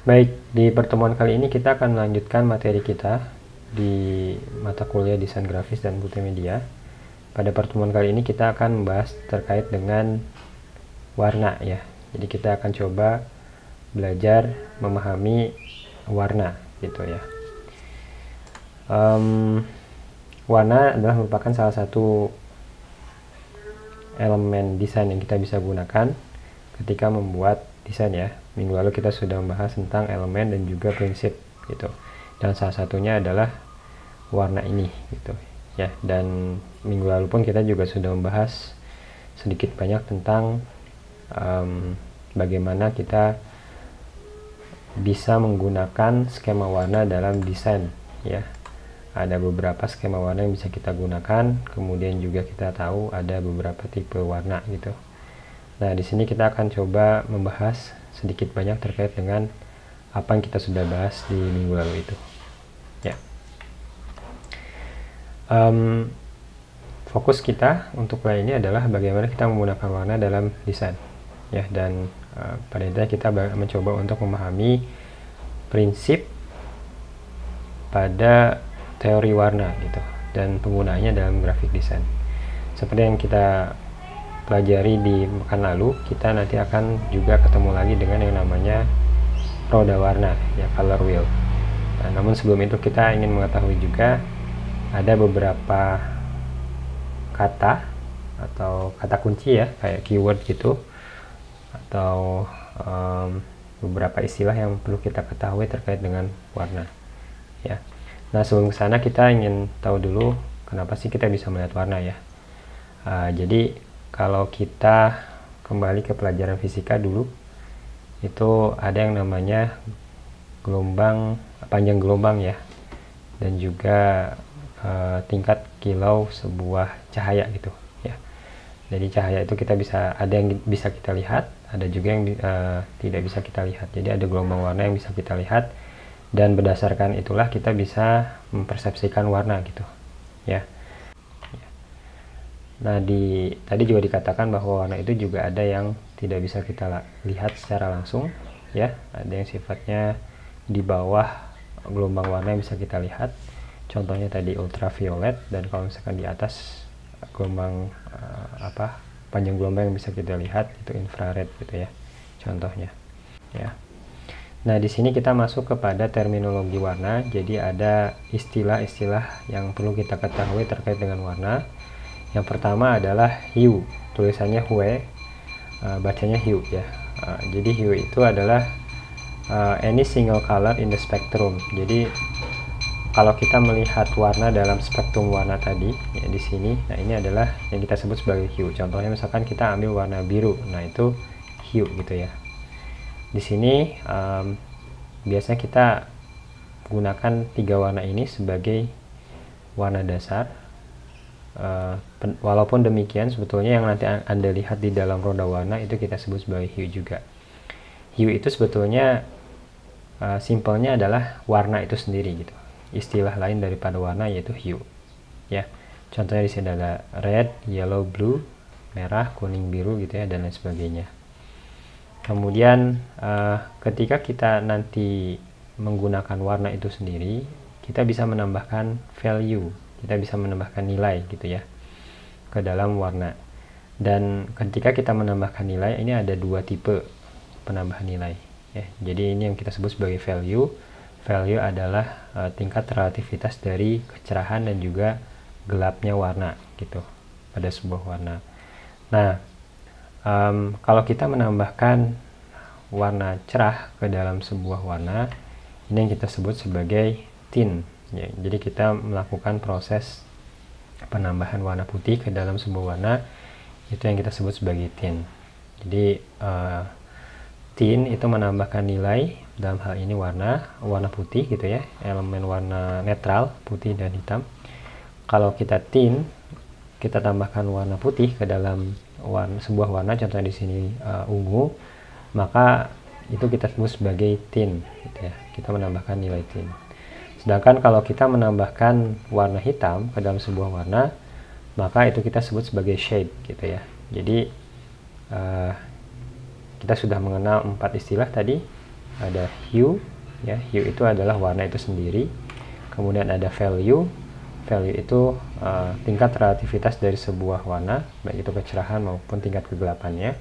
Baik, di pertemuan kali ini kita akan melanjutkan materi kita di mata kuliah Desain Grafis dan Multimedia. Pada pertemuan kali ini kita akan membahas terkait dengan warna ya. Jadi kita akan coba belajar memahami warna gitu ya. Warna adalah merupakan salah satu elemen desain yang kita bisa gunakan ketika membuat desain ya. Minggu lalu kita sudah membahas tentang elemen dan juga prinsip gitu. Dan salah satunya adalah warna ini gitu ya. Dan minggu lalu pun kita juga sudah membahas sedikit banyak tentang bagaimana kita bisa menggunakan skema warna dalam desain ya. Ada beberapa skema warna yang bisa kita gunakan, kemudian juga kita tahu ada beberapa tipe warna gitu. Nah, di sini kita akan coba membahas sedikit banyak terkait dengan apa yang kita sudah bahas di minggu lalu itu. Ya. Fokus kita untuk kali ini adalah bagaimana kita menggunakan warna dalam desain. Ya, dan pada intinya kita mencoba untuk memahami prinsip pada teori warna gitu dan penggunaannya dalam grafik desain. Seperti yang kita pelajari di pekan lalu, kita nanti akan juga ketemu lagi dengan yang namanya roda warna ya, color wheel. Nah, namun sebelum itu kita ingin mengetahui juga ada beberapa kata atau kata kunci ya, kayak keyword gitu, atau beberapa istilah yang perlu kita ketahui terkait dengan warna ya. Nah, sebelum kesana kita ingin tahu dulu kenapa sih kita bisa melihat warna ya. Jadi kalau kita kembali ke pelajaran fisika dulu, itu ada yang namanya panjang gelombang ya, dan juga tingkat kilau sebuah cahaya gitu ya. Jadi cahaya itu ada yang bisa kita lihat, ada juga yang tidak bisa kita lihat. Jadi ada gelombang warna yang bisa kita lihat, dan berdasarkan itulah kita bisa mempersepsikan warna gitu ya. Nah, tadi juga dikatakan bahwa warna itu juga ada yang tidak bisa kita lihat secara langsung ya. Ada yang sifatnya di bawah gelombang warna yang bisa kita lihat. Contohnya tadi ultraviolet, dan kalau misalkan di atas gelombang panjang gelombang yang bisa kita lihat itu infrared gitu ya. Contohnya. Ya. Nah, di sini kita masuk kepada terminologi warna. Jadi ada istilah-istilah yang perlu kita ketahui terkait dengan warna. Yang pertama adalah hue, tulisannya hue, bacanya hue ya. Jadi hue itu adalah any single color in the spectrum. Jadi kalau kita melihat warna dalam spektrum warna tadi ya, di sini, nah ini adalah yang kita sebut sebagai hue. Contohnya misalkan kita ambil warna biru, nah itu hue gitu ya. Di sini biasanya kita gunakan 3 warna ini sebagai warna dasar. Walaupun demikian, sebetulnya yang nanti Anda lihat di dalam roda warna itu kita sebut sebagai hue juga. Hue itu sebetulnya simpelnya adalah warna itu sendiri gitu. Istilah lain daripada warna yaitu hue ya. Contohnya di sini ada red, yellow, blue, merah, kuning, biru gitu ya, dan lain sebagainya. Kemudian ketika kita nanti menggunakan warna itu sendiri, kita bisa menambahkan value, kita bisa menambahkan nilai gitu ya ke dalam warna. Dan ketika kita menambahkan nilai, ini ada 2 tipe penambahan nilai ya. Jadi ini yang kita sebut sebagai value. Value adalah tingkat relativitas dari kecerahan dan juga gelapnya warna gitu pada sebuah warna. Nah, kalau kita menambahkan warna cerah ke dalam sebuah warna, ini yang kita sebut sebagai tint ya. Jadi kita melakukan proses penambahan warna putih ke dalam sebuah warna, itu yang kita sebut sebagai tint. Jadi tint itu menambahkan nilai, dalam hal ini warna putih gitu ya, elemen warna netral putih dan hitam. Kalau kita tint, kita tambahkan warna putih ke dalam sebuah warna, contohnya di sini ungu, maka itu kita sebut sebagai tint gitu ya. Kita menambahkan nilai tint. Sedangkan kalau kita menambahkan warna hitam ke dalam sebuah warna, maka itu kita sebut sebagai shade gitu ya. Jadi kita sudah mengenal 4 istilah tadi: ada hue, ya, hue itu adalah warna itu sendiri. Kemudian ada value, value itu tingkat relativitas dari sebuah warna, baik itu kecerahan maupun tingkat kegelapannya.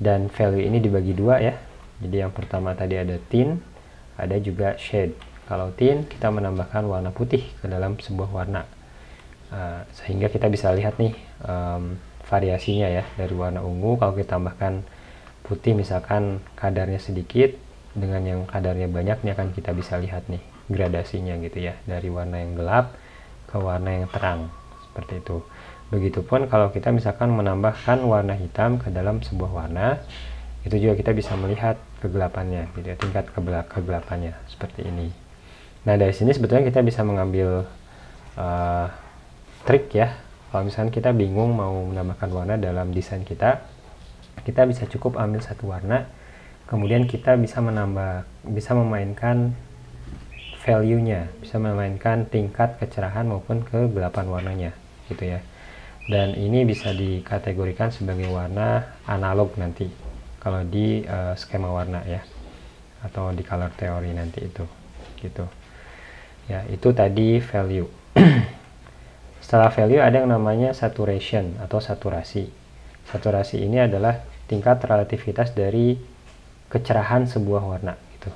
Dan value ini dibagi dua ya. Jadi yang pertama tadi ada tint, ada juga shade. Kalau tint kita menambahkan warna putih ke dalam sebuah warna, sehingga kita bisa lihat nih variasinya ya. Dari warna ungu kalau kita tambahkan putih misalkan kadarnya sedikit dengan yang kadarnya banyak, ini akan kita bisa lihat nih gradasinya gitu ya, dari warna yang gelap ke warna yang terang seperti itu. Begitupun kalau kita misalkan menambahkan warna hitam ke dalam sebuah warna, itu juga kita bisa melihat kegelapannya gitu ya, tingkat kegelapannya seperti ini. Nah dari sini sebetulnya kita bisa mengambil trik ya. Kalau misalkan kita bingung mau menambahkan warna dalam desain kita bisa cukup ambil satu warna, kemudian kita bisa memainkan value-nya, bisa memainkan tingkat kecerahan maupun kegelapan warnanya gitu ya. Dan ini bisa dikategorikan sebagai warna analog nanti kalau di skema warna ya, atau di color theory nanti itu gitu ya. Itu tadi value. Setelah value ada yang namanya saturation atau saturasi. Saturasi ini adalah tingkat relativitas dari kecerahan sebuah warna gitu.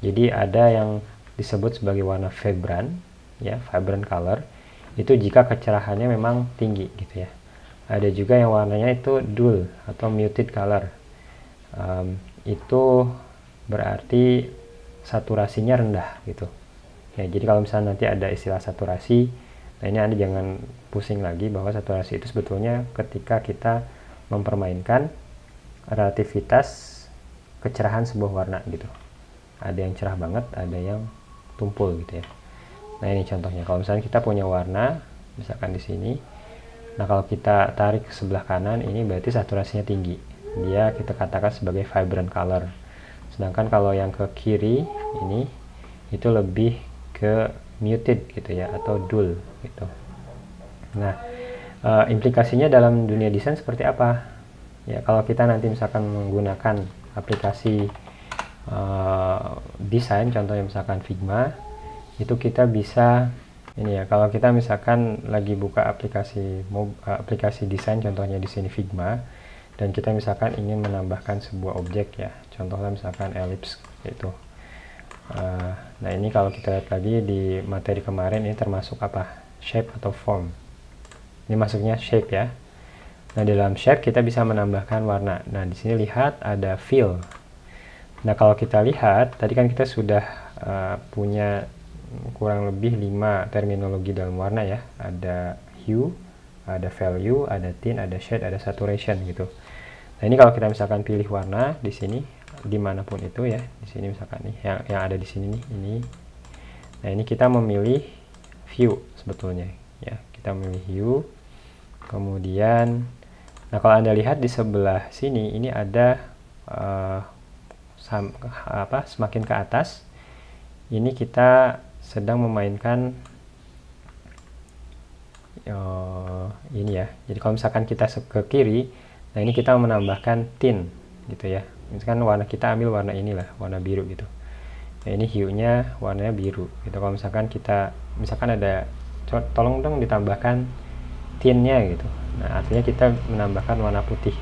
Jadi ada yang disebut sebagai warna vibrant ya, vibrant color, itu jika kecerahannya memang tinggi gitu ya. Ada juga yang warnanya itu dull atau muted color, itu berarti saturasinya rendah gitu ya. Jadi kalau misalnya nanti ada istilah saturasi, nah ini Anda jangan pusing lagi, bahwa saturasi itu sebetulnya ketika kita mempermainkan relativitas kecerahan sebuah warna gitu. Ada yang cerah banget, ada yang tumpul gitu ya. Nah ini contohnya, kalau misalnya kita punya warna misalkan di sini, nah kalau kita tarik ke sebelah kanan, ini berarti saturasinya tinggi, dia kita katakan sebagai vibrant color. Sedangkan kalau yang ke kiri ini itu lebih ke muted gitu ya, atau dull gitu. Nah implikasinya dalam dunia desain seperti apa ya? Kalau kita nanti misalkan menggunakan aplikasi desain, contohnya misalkan Figma, itu kita bisa ini ya, kalau kita misalkan lagi buka aplikasi desain, contohnya di sini Figma, dan kita misalkan ingin menambahkan sebuah objek ya, contohnya misalkan ellipse gitu. Nah ini kalau kita lihat lagi di materi kemarin, ini termasuk apa? Shape atau form. Ini masuknya shape ya. Nah di dalam shape kita bisa menambahkan warna. Nah di sini lihat ada fill. Nah kalau kita lihat tadi kan kita sudah punya kurang lebih 5 terminologi dalam warna ya. Ada hue, ada value, ada tint, ada shade, ada saturation gitu. Nah ini kalau kita misalkan pilih warna di sini dimanapun itu ya, di sini misalkan nih yang ada di sini nih ini. Nah ini kita memilih hue sebetulnya ya, kita memilih hue. Kemudian nah kalau Anda lihat di sebelah sini ini ada semakin ke atas ini kita sedang memainkan ini ya. Jadi kalau misalkan kita ke kiri, nah ini kita menambahkan tint gitu ya. Misalkan warna kita ambil warna inilah, warna biru gitu. Nah ini hue-nya warnanya biru gitu. Kalau misalkan kita ada, tolong dong ditambahkan tint-nya gitu. Nah artinya kita menambahkan warna putih.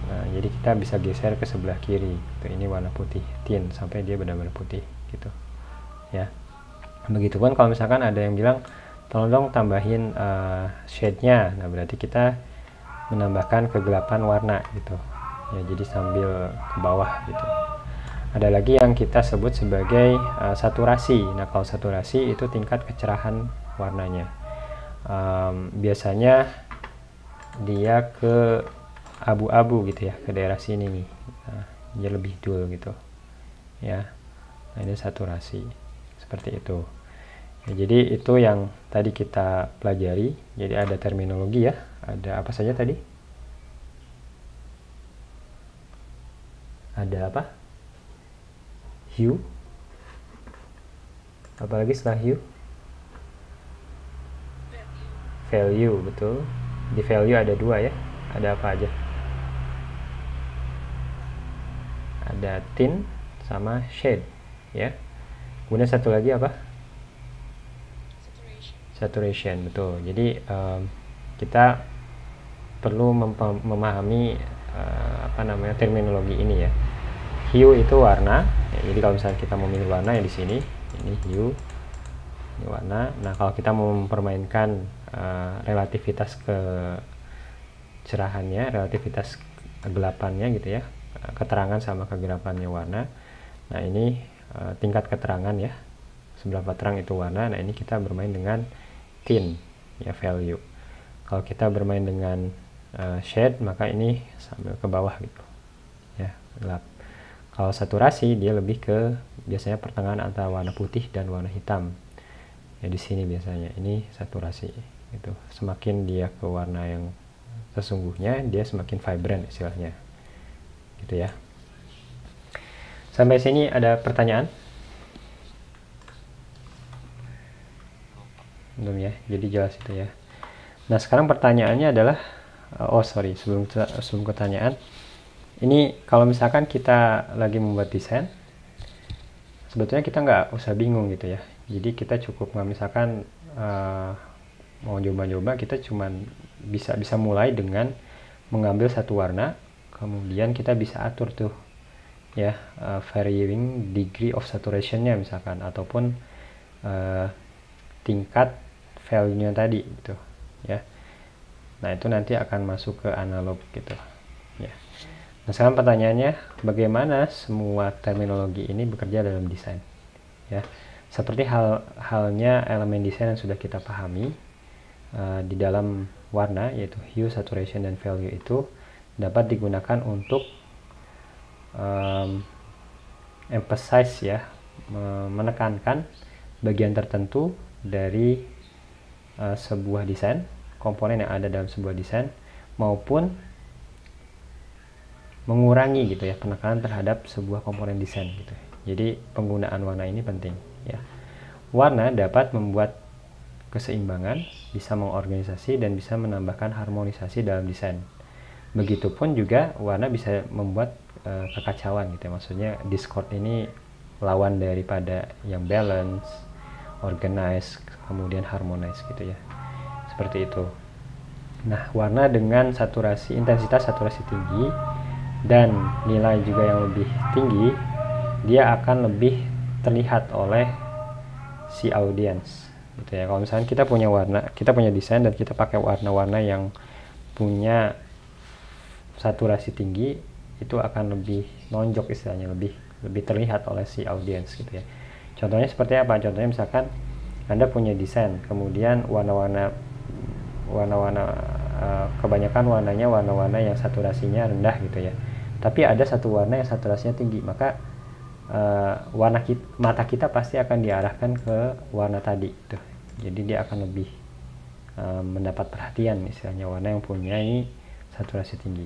Nah jadi kita bisa geser ke sebelah kiri gitu. Ini warna putih, tint, sampai dia benar-benar putih gitu ya. Begitupun kalau misalkan ada yang bilang tolong dong tambahin shade-nya, nah berarti kita menambahkan kegelapan warna gitu ya, jadi sambil ke bawah gitu. Ada lagi yang kita sebut sebagai saturasi. Nah kalau saturasi itu tingkat kecerahan warnanya, biasanya dia ke abu-abu gitu ya, ke daerah sini nih. Nah, dia lebih dull gitu ya. Nah ini saturasi seperti itu ya. Jadi itu yang tadi kita pelajari. Jadi ada terminologi ya, ada apa saja tadi? Ada apa? Hue. Apalagi setelah hue? Value, betul. Di value ada 2 ya. Ada apa aja? Ada tint sama shade, ya. Kemudian satu lagi apa? Saturation, betul. Jadi kita perlu memahami terminologi ini ya. Hue itu warna, ya, jadi kalau misalnya kita memilih warna yang di sini, ini hue, ini warna. Nah, kalau kita mau mempermainkan relativitas kecerahannya, relativitas kegelapannya gitu ya, keterangan sama kegelapannya warna. Nah, ini tingkat keterangan ya, seberapa terang itu warna. Nah, ini kita bermain dengan tint ya, value. Kalau kita bermain dengan shade, maka ini sambil ke bawah gitu ya, gelap. Kalau saturasi dia lebih ke biasanya pertengahan antara warna putih dan warna hitam ya, di sini biasanya ini saturasi gitu. Semakin dia ke warna yang sesungguhnya, dia semakin vibrant istilahnya gitu ya. Sampai sini ada pertanyaan? Belum ya, jadi jelas itu ya. Nah, sekarang pertanyaannya adalah sebelum pertanyaan, ini kalau misalkan kita lagi membuat desain, sebetulnya kita nggak usah bingung gitu ya. Jadi kita cukup misalkan mau coba-coba, kita cuman bisa mulai dengan mengambil satu warna, kemudian kita bisa atur tuh ya, varying degree of saturation-nya misalkan, ataupun tingkat value-nya tadi gitu ya. Nah, itu nanti akan masuk ke analog gitu ya. Nah, sekarang pertanyaannya, bagaimana semua terminologi ini bekerja dalam desain ya. Seperti halnya elemen desain yang sudah kita pahami di dalam warna, yaitu hue, saturation, dan value itu dapat digunakan untuk emphasize ya, menekankan bagian tertentu dari sebuah desain, komponen yang ada dalam sebuah desain, maupun mengurangi gitu ya, penekanan terhadap sebuah komponen desain gitu. Jadi penggunaan warna ini penting ya. Warna dapat membuat keseimbangan, bisa mengorganisasi, dan bisa menambahkan harmonisasi dalam desain. Begitupun juga warna bisa membuat kekacauan gitu ya. Maksudnya discord ini lawan daripada yang balance, organize, kemudian harmonize gitu ya. Seperti itu. Nah, warna dengan intensitas saturasi tinggi dan nilai juga yang lebih tinggi, dia akan lebih terlihat oleh si audiens gitu ya. Kalau misalnya kita punya desain dan kita pakai warna-warna yang punya saturasi tinggi, itu akan lebih nonjok istilahnya, lebih terlihat oleh si audiens gitu ya. Contohnya seperti apa? Contohnya misalkan Anda punya desain, kemudian kebanyakan warnanya warna-warna yang saturasinya rendah gitu ya. Tapi ada satu warna yang saturasinya tinggi, maka mata kita pasti akan diarahkan ke warna tadi gitu. Jadi dia akan lebih mendapat perhatian istilahnya, warna yang punya ini saturasi tinggi.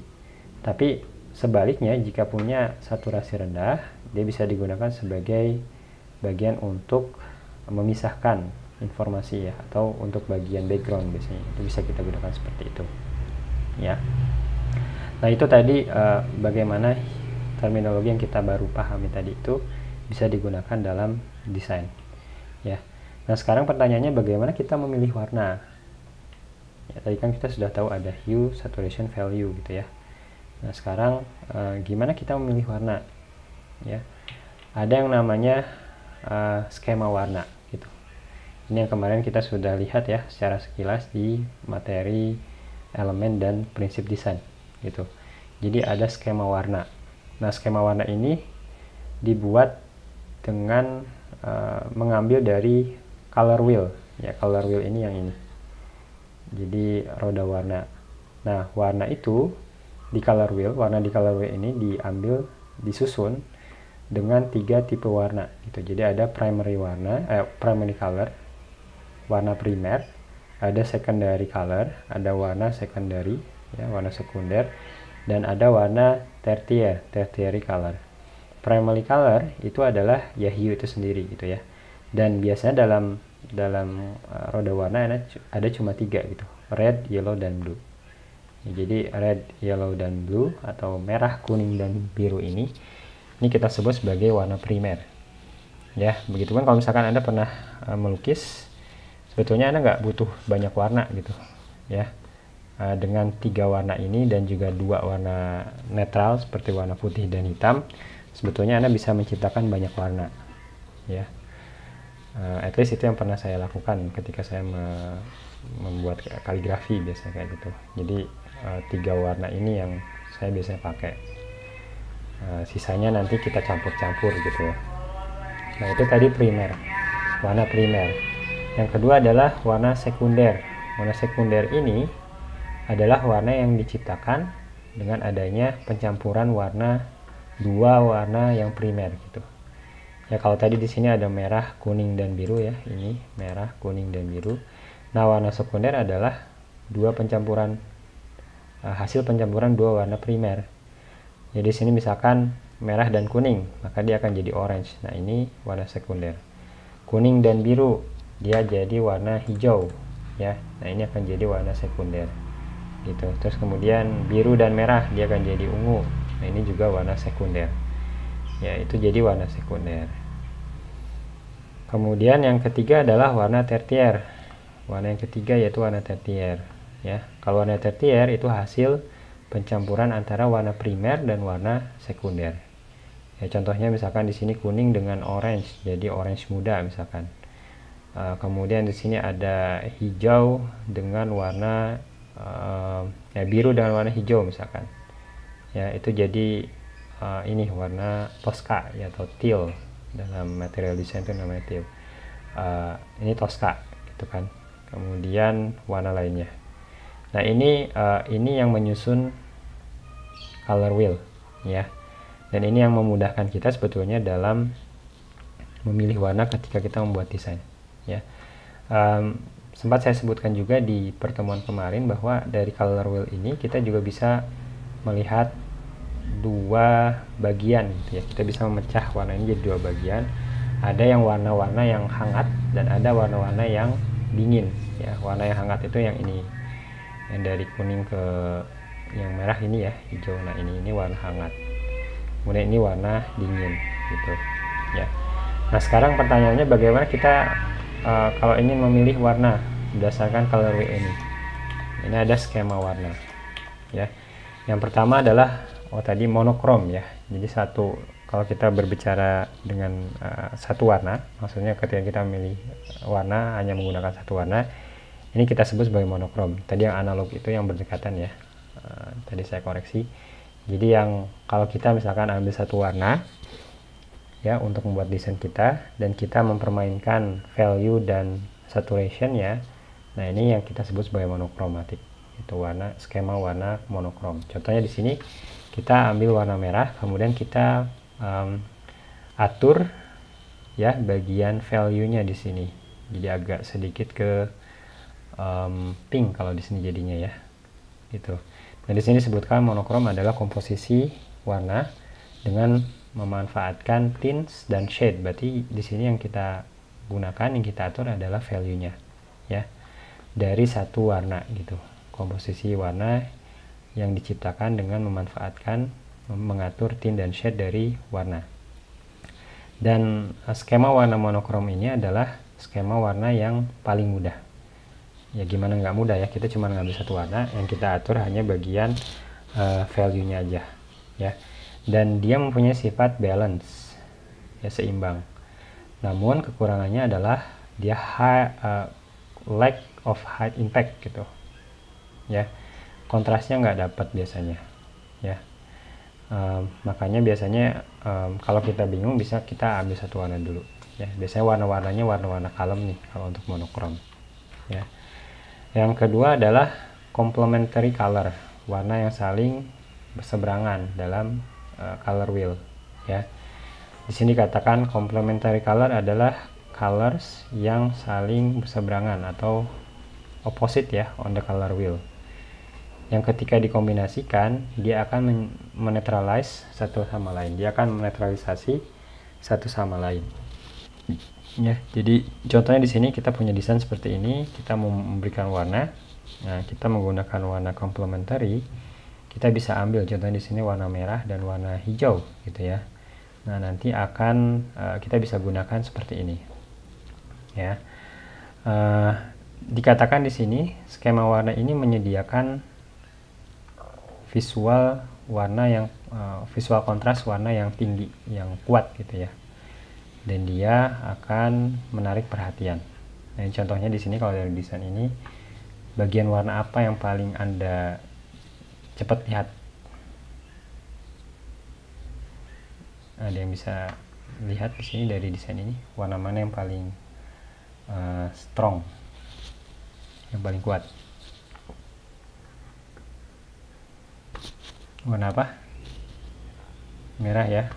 Tapi sebaliknya, jika punya saturasi rendah, dia bisa digunakan sebagai bagian untuk memisahkan informasi ya, atau untuk bagian background biasanya itu bisa kita gunakan seperti itu ya. Nah, itu tadi bagaimana terminologi yang kita baru pahami tadi itu bisa digunakan dalam desain ya. Nah, sekarang pertanyaannya, bagaimana kita memilih warna ya? Tadi kan kita sudah tahu ada hue, saturation, value gitu ya. Nah, sekarang gimana kita memilih warna ya? Ada yang namanya skema warna gitu. Ini yang kemarin kita sudah lihat ya secara sekilas di materi elemen dan prinsip desain gitu. Jadi ada skema warna. Nah, skema warna ini dibuat dengan mengambil dari color wheel ya. Color wheel ini yang ini. Jadi roda warna. Nah, warna itu warna di color wheel ini disusun dengan 3 tipe warna gitu. Jadi ada primary color, warna primer, ada secondary color, ada warna secondary ya, warna sekunder, dan ada warna tertiary color. Primary color itu adalah ya hue itu sendiri gitu ya. Dan biasanya dalam roda warna ada cuma 3 gitu, red, yellow, dan blue. Ya, jadi red, yellow, dan blue atau merah, kuning, dan biru ini Ini kita sebut sebagai warna primer. Ya, begitupun kalau misalkan Anda pernah melukis, sebetulnya Anda nggak butuh banyak warna gitu. Ya, dengan 3 warna ini dan juga 2 warna netral seperti warna putih dan hitam, sebetulnya Anda bisa menciptakan banyak warna. Ya, at least itu yang pernah saya lakukan ketika saya membuat kaligrafi biasanya kayak gitu. Jadi 3 warna ini yang saya biasanya pakai. Sisanya nanti kita campur-campur gitu ya. Nah, itu tadi primer, warna primer. Yang kedua adalah warna sekunder. Warna sekunder ini adalah warna yang diciptakan dengan adanya pencampuran warna 2 warna yang primer gitu. Ya, kalau tadi di sini ada merah, kuning dan biru ya. Ini merah, kuning dan biru. Nah, warna sekunder adalah hasil pencampuran 2 warna primer. Jadi sini misalkan merah dan kuning, maka dia akan jadi orange. Nah, ini warna sekunder. Kuning dan biru, dia jadi warna hijau ya. Nah, ini akan jadi warna sekunder. Gitu. Terus kemudian biru dan merah, dia akan jadi ungu. Nah, ini juga warna sekunder. Ya, itu jadi warna sekunder. Kemudian yang ketiga adalah warna tertier. Warna yang ketiga yaitu warna tertier ya. Kalau warna tertier itu hasil pencampuran antara warna primer dan warna sekunder. Ya, contohnya misalkan di sini kuning dengan orange, jadi orange muda misalkan. Kemudian di sini ada hijau dengan warna biru dengan warna hijau misalkan. Ya, itu jadi ini warna Tosca ya, atau teal. Dalam material design itu namanya teal. Ini Tosca gitu kan. Kemudian warna lainnya. Nah, ini yang menyusun color wheel ya. Dan ini yang memudahkan kita sebetulnya dalam memilih warna ketika kita membuat desain ya. Sempat saya sebutkan juga di pertemuan kemarin bahwa dari color wheel ini kita juga bisa melihat 2 bagian gitu ya. Kita bisa memecah warna ini jadi 2 bagian. Ada yang warna-warna yang hangat dan ada warna-warna yang dingin ya. Warna yang hangat itu yang ini, yang dari kuning ke yang merah ini ya, hijau. Nah, ini warna hangat. Kemudian ini warna dingin gitu ya. Nah, sekarang pertanyaannya bagaimana kita kalau ingin memilih warna berdasarkan color wheel ini. Ini ada skema warna ya. Yang pertama adalah tadi monokrom ya. Jadi kalau kita berbicara dengan satu warna, maksudnya ketika kita memilih warna hanya menggunakan satu warna, ini kita sebut sebagai monokrom. Tadi yang analog itu yang berdekatan ya. Tadi saya koreksi. Jadi yang kalau kita misalkan ambil satu warna ya untuk membuat desain kita dan kita mempermainkan value dan saturation ya. Nah, ini yang kita sebut sebagai monokromatik. Itu skema warna monokrom. Contohnya di sini kita ambil warna merah, kemudian kita atur ya bagian value-nya di sini. Jadi agak sedikit ke pink kalau di sini jadinya ya. Gitu. Nah, di sini disebutkan monokrom adalah komposisi warna dengan memanfaatkan tints dan shade. Berarti di sini yang kita gunakan, yang kita atur adalah value-nya ya. Dari satu warna gitu. Komposisi warna yang diciptakan dengan mengatur tint dan shade dari warna. Dan skema warna monokrom ini adalah skema warna yang paling mudah. Ya, gimana nggak mudah ya, kita cuma ngambil satu warna, yang kita atur hanya bagian value-nya aja ya. Dan dia mempunyai sifat balance ya, seimbang. Namun kekurangannya adalah dia lack of high impact gitu ya. Kontrasnya nggak dapat biasanya ya. Makanya biasanya kalau kita bingung bisa kita ambil satu warna dulu ya. Biasanya warna-warnanya warna-warna kalem nih kalau untuk monokrom ya. Yang kedua adalah complementary color, warna yang saling berseberangan dalam color wheel ya. Di sini dikatakan complementary color adalah colors yang saling berseberangan atau opposite ya on the color wheel. Yang ketika dikombinasikan dia akan menetralize satu sama lain. Dia akan menetralisasi satu sama lain. Ya, jadi contohnya di sini kita punya desain seperti ini, kita mau memberikan warna. Nah, kita menggunakan warna complementary. Kita bisa ambil contohnya di sini warna merah dan warna hijau gitu ya. Nah, nanti akan kita bisa gunakan seperti ini. Ya. Dikatakan di sini skema warna ini menyediakan visual warna yang visual kontras warna yang tinggi, yang kuat gitu ya. Dan dia akan menarik perhatian. Nah, contohnya di sini kalau dari desain ini, bagian warna apa yang paling Anda cepat lihat? Ada yang bisa lihat di sini dari desain ini, warna mana yang paling strong, yang paling kuat? Warna apa? Merah ya.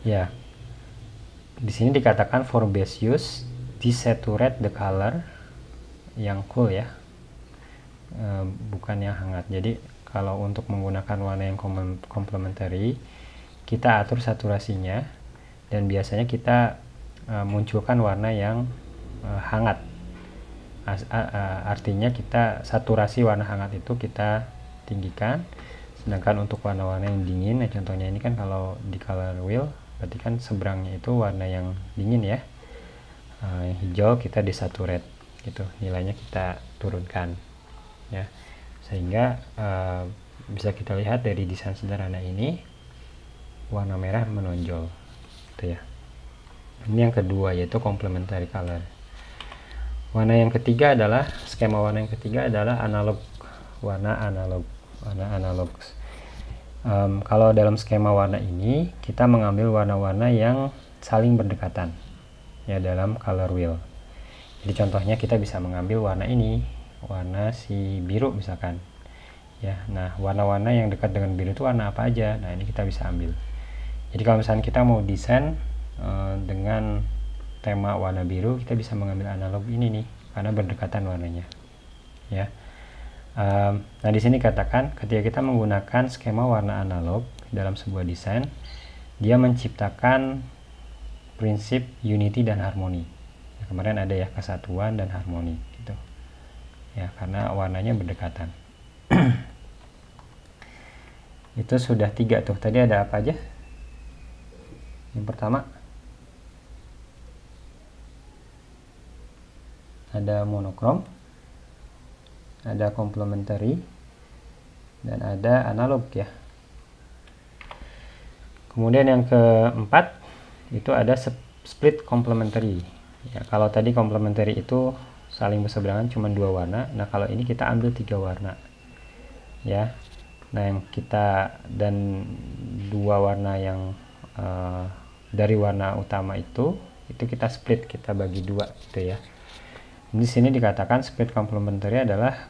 Ya. Di sini dikatakan for base use, desaturate the color, yang cool ya, bukan yang hangat. Jadi kalau untuk menggunakan warna yang complementary, kita atur saturasinya, dan biasanya kita munculkan warna yang hangat. Artinya kita saturasi warna hangat itu kita tinggikan, sedangkan untuk warna-warna yang dingin, nah contohnya ini kan kalau di color wheel berarti kan seberangnya itu warna yang dingin ya, yang hijau kita desaturate gitu, nilainya kita turunkan ya, sehingga bisa kita lihat dari desain sederhana ini warna merah menonjol gitu ya. Ini yang kedua, yaitu complementary color. Warna yang ketiga adalah skema warna yang ketiga adalah analog, warna analog. Kalau dalam skema warna ini kita mengambil warna-warna yang saling berdekatan ya dalam color wheel. Jadi contohnya kita bisa mengambil warna ini, warna si biru misalkan ya. Nah, warna-warna yang dekat dengan biru itu warna apa aja? Nah, ini kita bisa ambil. Jadi kalau misalnya kita mau desain dengan tema warna biru, kita bisa mengambil analog ini nih karena berdekatan warnanya ya. Nah, di sini katakan ketika kita menggunakan skema warna analog dalam sebuah desain, dia menciptakan prinsip unity dan harmoni. Ya, kemarin ada ya, kesatuan dan harmoni gitu ya, karena warnanya berdekatan. Itu sudah 3 tuh. Tadi ada apa aja? Yang pertama ada monokrom, ada complementary, dan ada analog ya. Kemudian yang keempat itu ada split complementary ya. Kalau tadi complementary itu saling berseberangan cuma 2 warna, nah kalau ini kita ambil 3 warna ya. Nah, yang kita dan 2 warna yang dari warna utama itu kita split, kita bagi 2 gitu ya. Di sini dikatakan split complementary adalah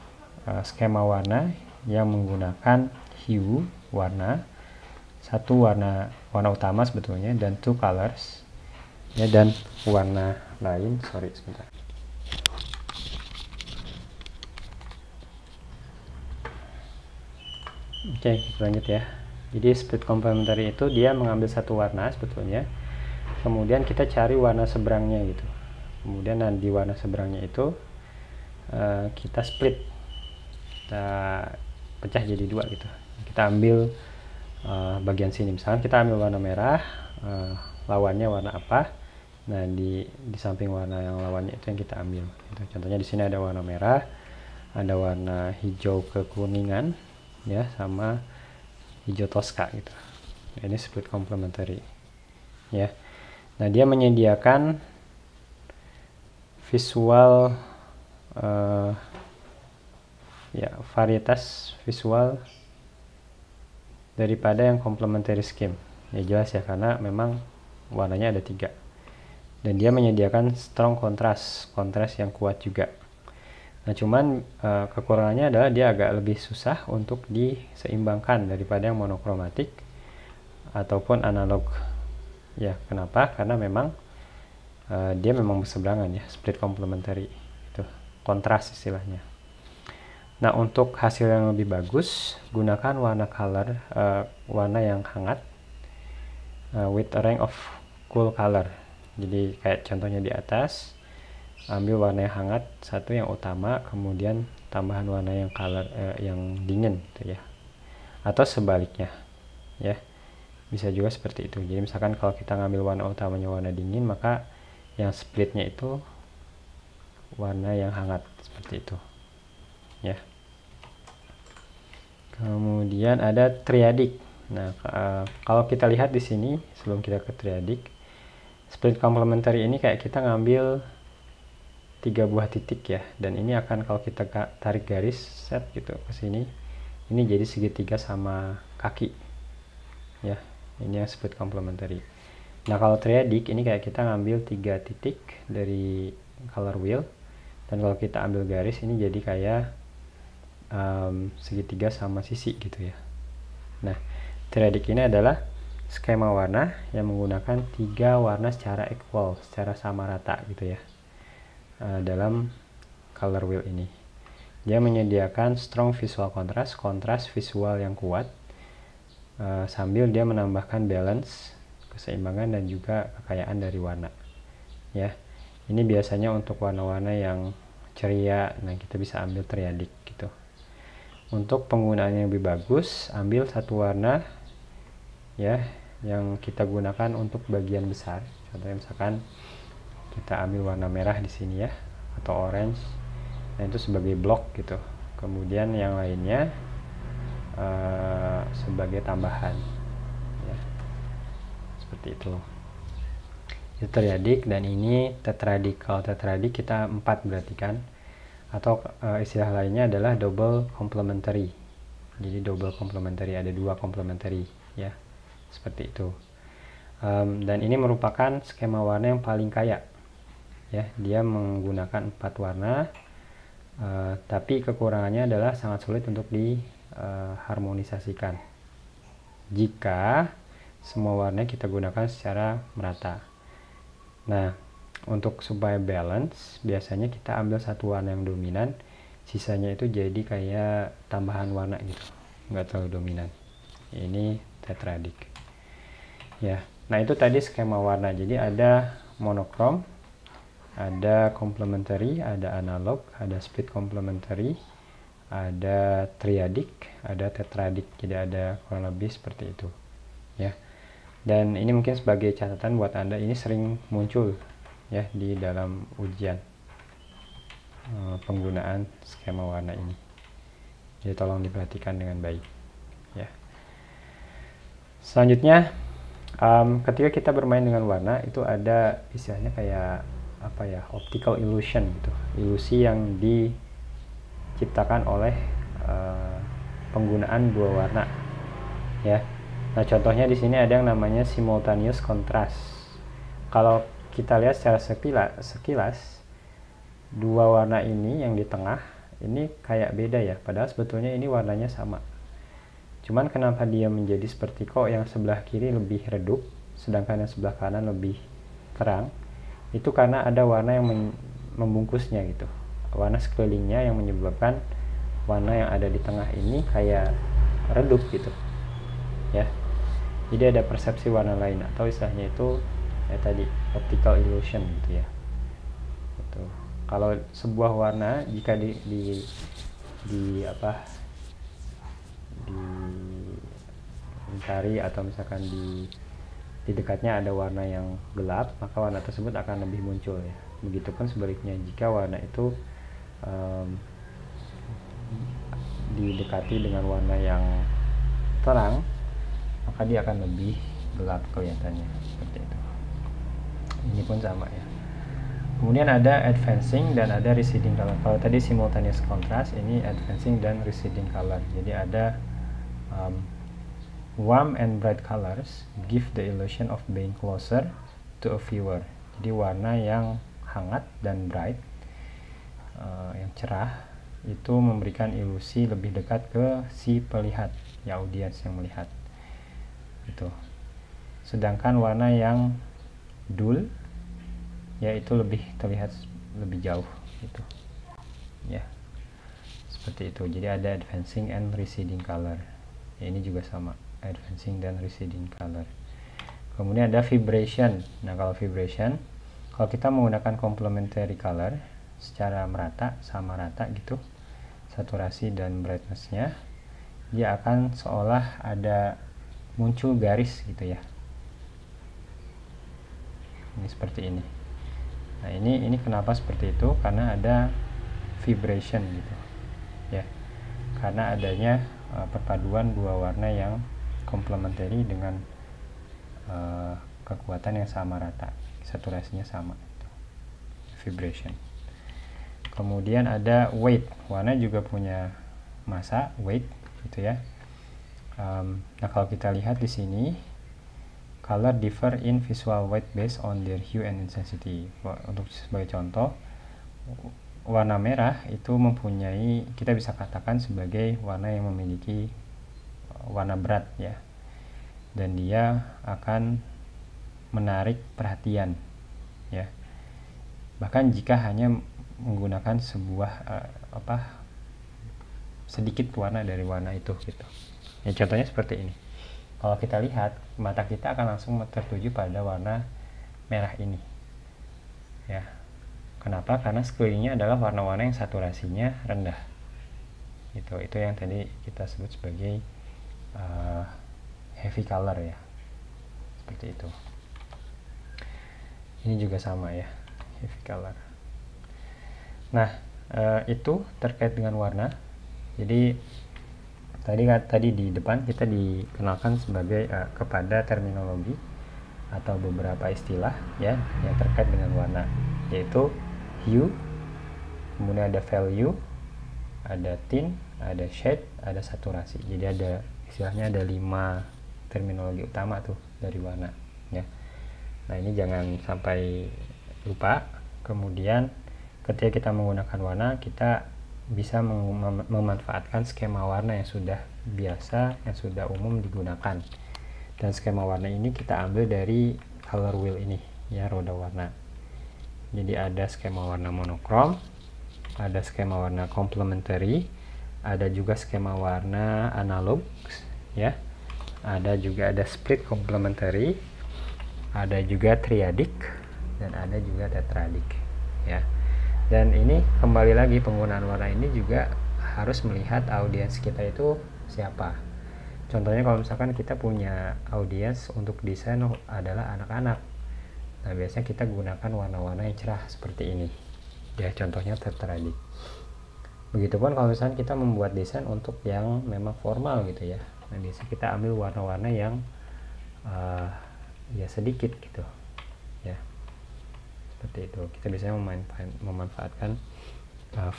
skema warna yang menggunakan hue warna, satu warna utama sebetulnya, dan two colors ya, dan warna lain. Sorry sebentar. Oke, kita lanjut ya. Jadi split complementary itu dia mengambil satu warna sebetulnya, kemudian kita cari warna seberangnya gitu, kemudian di warna seberangnya itu kita split, kita pecah jadi 2 gitu. Kita ambil bagian sini, misalkan kita ambil warna merah, lawannya warna apa, nah di samping warna yang lawannya itu yang kita ambil gitu. Contohnya di sini ada warna merah, ada warna hijau kekuningan ya, sama hijau toska gitu. Nah, ini split complementary ya. Nah, dia menyediakan visual ya, varietas visual daripada yang complementary scheme ya, jelas ya, karena memang warnanya ada 3, dan dia menyediakan strong kontras yang kuat juga. Nah, cuman kekurangannya adalah dia agak lebih susah untuk diseimbangkan daripada yang monokromatik ataupun analog ya. Kenapa? Karena memang dia memang berseberangan ya, split complementary itu, kontras istilahnya. Nah, untuk hasil yang lebih bagus, gunakan warna color, warna yang hangat with a range of cool color. Jadi kayak contohnya di atas, ambil warna yang hangat satu yang utama, kemudian tambahan warna yang color yang dingin gitu ya, atau sebaliknya ya. Bisa juga seperti itu. Jadi misalkan kalau kita ngambil warna utamanya warna dingin, maka yang splitnya itu warna yang hangat seperti itu ya. Kemudian ada triadic. Nah, kalau kita lihat di sini sebelum kita ke triadic, split complementary ini kayak kita ngambil 3 buah titik ya, dan ini akan kalau kita tarik garis set gitu ke sini, ini jadi segitiga sama kaki ya. Ini yang split complementary. Nah, kalau triadic ini kayak kita ngambil 3 titik dari color wheel, dan kalau kita ambil garis ini jadi kayak segitiga sama sisi gitu ya. Nah, triadic ini adalah skema warna yang menggunakan 3 warna secara equal, secara sama rata gitu ya, dalam color wheel ini. Dia menyediakan strong visual contrast, kontras visual yang kuat, sambil dia menambahkan balance, keseimbangan, dan juga kekayaan dari warna ya. Ini biasanya untuk warna-warna yang ceria. Nah, kita bisa ambil triadic gitu. Untuk penggunaan yang lebih bagus, ambil satu warna ya yang kita gunakan untuk bagian besar. Contohnya misalkan kita ambil warna merah di sini ya, atau orange. Nah, itu sebagai blok gitu. Kemudian yang lainnya sebagai tambahan ya. Seperti itu. Itu triadic, dan ini tetradic. Kalau tetradic kita 4 berarti kan, atau istilah lainnya adalah double complementary. Jadi double complementary, ada 2 complementary ya, seperti itu. Dan ini merupakan skema warna yang paling kaya ya. Dia menggunakan 4 warna, tapi kekurangannya adalah sangat sulit untuk diharmonisasikan jika semua warna kita gunakan secara merata. Nah, untuk supaya balance, biasanya kita ambil satu warna yang dominan, sisanya itu jadi kayak tambahan warna gitu, nggak terlalu dominan. Ini tetradic ya. Nah, itu tadi skema warna. Jadi ada monokrom, ada complementary, ada analog, ada split complementary, ada triadic, ada tetradic. Jadi ada kurang lebih seperti itu ya. Dan ini mungkin sebagai catatan buat Anda, ini sering muncul ya di dalam ujian penggunaan skema warna ini. Jadi tolong diperhatikan dengan baik ya. Selanjutnya, ketika kita bermain dengan warna itu ada istilahnya kayak apa ya, optical illusion gitu, ilusi yang diciptakan oleh penggunaan 2 warna ya. Nah, contohnya di sini ada yang namanya simultaneous contrast. Kalau kita lihat secara sekilas 2 warna ini yang di tengah ini kayak beda ya, padahal sebetulnya ini warnanya sama. Cuman kenapa dia menjadi seperti kok yang sebelah kiri lebih redup sedangkan yang sebelah kanan lebih terang? Itu karena ada warna yang membungkusnya gitu, warna sekelilingnya yang menyebabkan warna yang ada di tengah ini kayak redup gitu ya. Jadi ada persepsi warna lain, atau istilahnya itu ya tadi optical illusion gitu ya. Gitu. Kalau sebuah warna jika di mencari atau misalkan di dekatnya ada warna yang gelap, maka warna tersebut akan lebih muncul ya. Begitupun sebaliknya, jika warna itu didekati dengan warna yang terang, maka dia akan lebih gelap kelihatannya, seperti itu. Ini pun sama ya. Kemudian ada advancing dan ada receding color. Kalau tadi simultaneous contrast, ini advancing dan receding color. Jadi ada warm and bright colors give the illusion of being closer to a viewer. Jadi warna yang hangat dan bright, yang cerah, itu memberikan ilusi lebih dekat ke si pelihat, ya audiens yang melihat. Itu. Sedangkan warna yang dull yaitu lebih terlihat lebih jauh gitu ya, seperti itu. Jadi ada advancing and receding color ya, ini juga sama, advancing dan receding color. Kemudian ada vibration. Nah, kalau vibration, kalau kita menggunakan complementary color secara merata, sama rata gitu, saturasi dan brightness-nya, dia akan seolah ada muncul garis gitu ya. Ini seperti ini. Nah, ini kenapa seperti itu? Karena ada vibration gitu ya. Karena adanya perpaduan dua warna yang complementary dengan kekuatan yang sama rata, saturasinya sama gitu. Vibration. Kemudian ada weight. Warna juga punya massa, weight gitu ya. Nah, kalau kita lihat di sini, color differ in visual weight based on their hue and intensity. Untuk sebagai contoh, warna merah itu mempunyai, kita bisa katakan sebagai warna yang memiliki warna berat ya, dan dia akan menarik perhatian ya, bahkan jika hanya menggunakan sebuah sedikit warna dari warna itu gitu ya. Contohnya seperti ini. Kalau kita lihat, mata kita akan langsung tertuju pada warna merah ini ya. Kenapa? Karena sekelilingnya adalah warna-warna yang saturasinya rendah gitu. Itu yang tadi kita sebut sebagai heavy color ya, seperti itu. Ini juga sama ya, heavy color. Nah, itu terkait dengan warna. Jadi tadi di depan kita dikenalkan sebagai kepada terminologi atau beberapa istilah ya yang terkait dengan warna, yaitu hue, kemudian ada value, ada tint, ada shade, ada saturasi. Jadi ada istilahnya ada 5 terminologi utama tuh dari warna ya. Nah, ini jangan sampai lupa. Kemudian ketika kita menggunakan warna, kita bisa memanfaatkan skema warna yang sudah biasa, yang sudah umum digunakan. Dan skema warna ini kita ambil dari color wheel ini ya, roda warna. Jadi ada skema warna monokrom, ada skema warna complementary, ada juga skema warna analog ya, ada juga ada split complementary, ada juga triadic, dan ada juga tetraadic ya. Dan ini kembali lagi, penggunaan warna ini juga harus melihat audiens kita itu siapa. Contohnya kalau misalkan kita punya audiens untuk desain adalah anak-anak, nah biasanya kita gunakan warna-warna yang cerah seperti ini ya, contohnya tetraadic. Begitupun kalau misalkan kita membuat desain untuk yang memang formal gitu ya, nah biasanya kita ambil warna-warna yang ya sedikit gitu ya, seperti itu. Kita biasanya memanfaatkan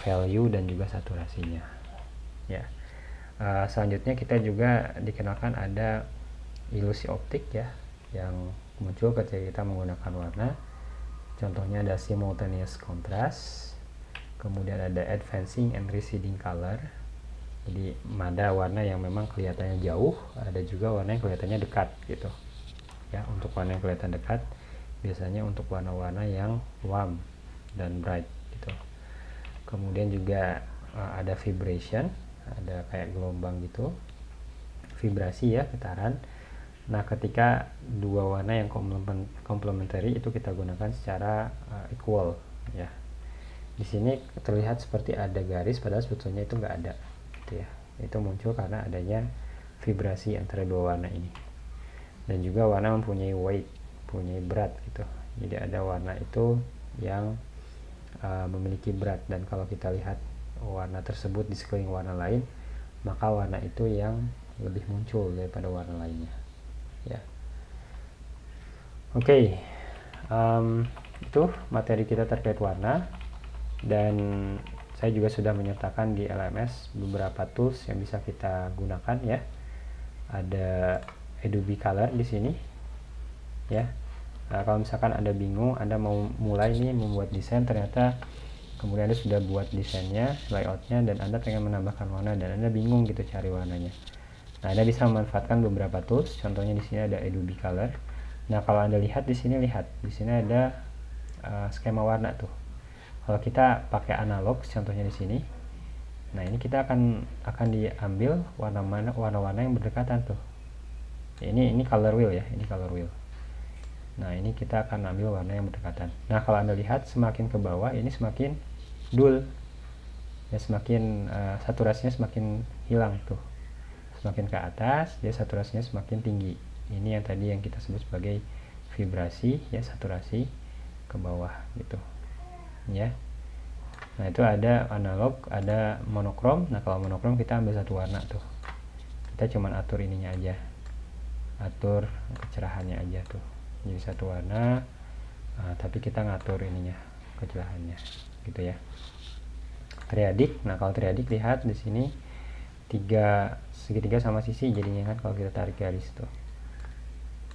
value dan juga saturasinya ya. Selanjutnya kita juga dikenalkan ada ilusi optik ya, yang muncul ketika kita menggunakan warna. Contohnya ada simultaneous contrast, kemudian ada advancing and receding color. Jadi ada warna yang memang kelihatannya jauh, ada juga warna yang kelihatannya dekat gitu ya. Untuk warna yang kelihatan dekat biasanya untuk warna-warna yang warm dan bright gitu. Kemudian juga ada vibration, ada kayak gelombang gitu, vibrasi ya, getaran. Nah, ketika dua warna yang complementary itu kita gunakan secara equal ya. Di sini terlihat seperti ada garis, padahal sebetulnya itu nggak ada gitu ya. Itu muncul karena adanya vibrasi antara dua warna ini. Dan juga warna mempunyai weight, mempunyai berat gitu. Jadi ada warna itu yang memiliki berat, dan kalau kita lihat warna tersebut di sekeliling warna lain, maka warna itu yang lebih muncul daripada warna lainnya ya. Oke, itu materi kita terkait warna, dan saya juga sudah menyertakan di LMS beberapa tools yang bisa kita gunakan ya. Ada Adobe Color di sini ya. Nah, kalau misalkan Anda bingung, Anda mau mulai nih membuat desain, ternyata kemudian Anda sudah buat desainnya, layoutnya, dan Anda pengen menambahkan warna dan Anda bingung gitu cari warnanya. Nah, Anda bisa memanfaatkan beberapa tools. Contohnya di sini ada Adobe Color. Nah, kalau Anda lihat di sini ada skema warna tuh. Kalau kita pakai analog, contohnya di sini. Nah, ini kita akan diambil warna-warna yang berdekatan tuh. Ini color wheel ya, ini color wheel. Nah, ini kita akan ambil warna yang berdekatan. Nah, kalau Anda lihat semakin ke bawah ini semakin dull ya, semakin saturasinya semakin hilang tuh, semakin ke atas dia saturasinya semakin tinggi. Ini yang tadi yang kita sebut sebagai vibrasi ya, saturasi ke bawah gitu ya. Nah itu ada analog, ada monokrom. Nah kalau monokrom kita ambil satu warna tuh, kita cuman atur ininya aja, atur kecerahannya aja tuh jadi satu warna. Tapi kita ngatur ininya, kecerahannya gitu ya. Triadik. Nah kalau triadik lihat di sini segitiga sama sisi jadinya kan kalau kita tarik garis tuh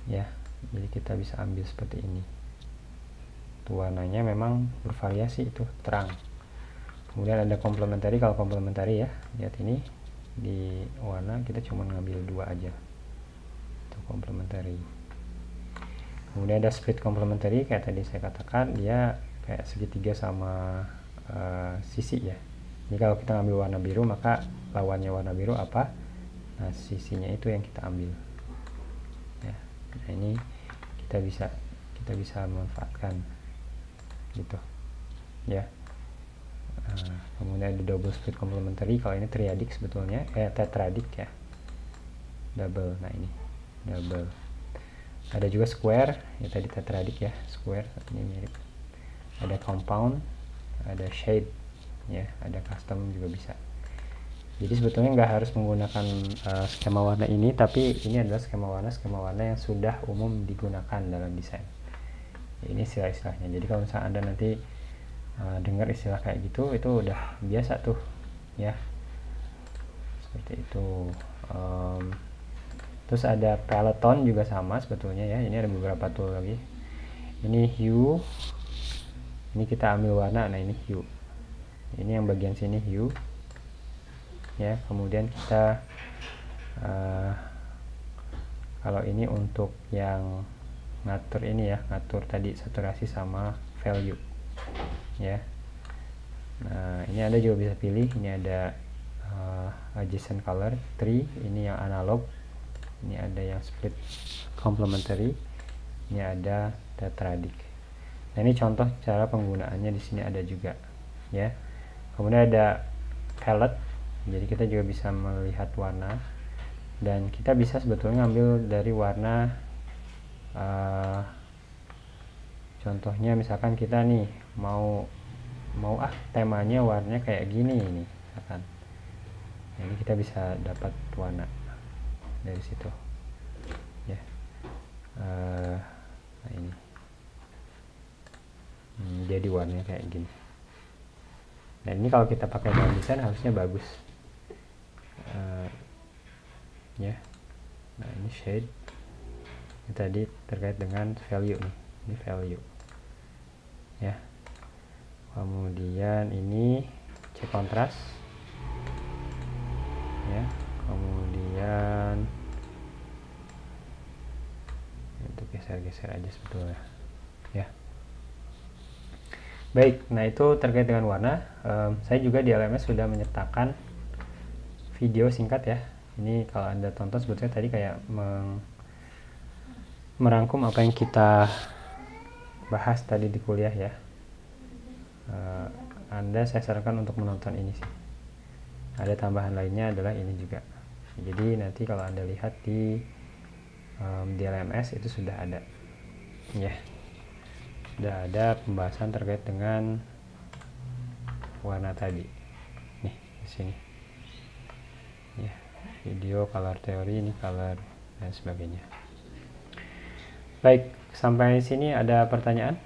ya. Jadi kita bisa ambil seperti ini tuh, warnanya memang bervariasi itu terang. Kemudian ada komplementari. Kalau komplementari ya, lihat ini di warna kita cuma ngambil dua aja itu komplementari. Kemudian ada split komplementari, kayak tadi saya katakan dia kayak segitiga sama sisi ya. Jadi kalau kita ngambil warna biru maka lawannya warna biru apa? Nah sisinya itu yang kita ambil ya. Nah ini kita bisa manfaatkan gitu ya. Kemudian ada double split complementary. Kalau ini triadik sebetulnya tetradik ya, double. Nah ini double. Ada juga square ya, tadi tetradik ya, square ini mirip. Ada compound, ada shade ya, ada custom juga bisa. Jadi sebetulnya nggak harus menggunakan skema warna ini, tapi ini adalah skema warna yang sudah umum digunakan dalam desain. Ini istilah-istilahnya. Jadi kalau misalnya Anda nanti dengar istilah kayak gitu, itu udah biasa tuh ya, seperti itu. Terus ada peloton juga sama sebetulnya ya. Ini ada beberapa tool lagi. Ini hue, ini kita ambil warna. Nah ini hue, ini yang bagian sini hue ya. Kemudian kita kalau ini untuk yang ngatur ini ya, ngatur tadi saturasi sama value ya. Nah ini Anda juga bisa pilih, ini ada adjacent color tree, ini yang analog, ini ada yang split complementary, ini ada tetradik. Nah ini contoh cara penggunaannya, di sini ada juga ya. Kemudian ada palette, jadi kita juga bisa melihat warna, dan kita bisa sebetulnya ambil dari warna contohnya misalkan kita nih mau temanya warnanya kayak gini ini misalkan. Nah, ini kita bisa dapat warna dari situ ya. Nah ini jadi warnanya kayak gini. Nah ini kalau kita pakai dalam desain harusnya bagus ya. Nah ini shade, ini tadi terkait dengan value nih, ini value ya. Kemudian ini cek kontras ya. Kemudian itu geser-geser aja sebetulnya ya. Baik, nah itu terkait dengan warna. Saya juga di LMS sudah menyertakan video singkat ya. Ini kalau Anda tonton sebetulnya tadi kayak merangkum apa yang kita bahas tadi di kuliah ya. Anda saya sarankan untuk menonton ini sih. Ada tambahan lainnya adalah ini juga. Jadi nanti kalau Anda lihat di LMS itu sudah ada ya. Sudah ada pembahasan terkait dengan warna tadi. Nih di sini. Ya, video color theory, ini color dan sebagainya. Baik, sampai sini ada pertanyaan?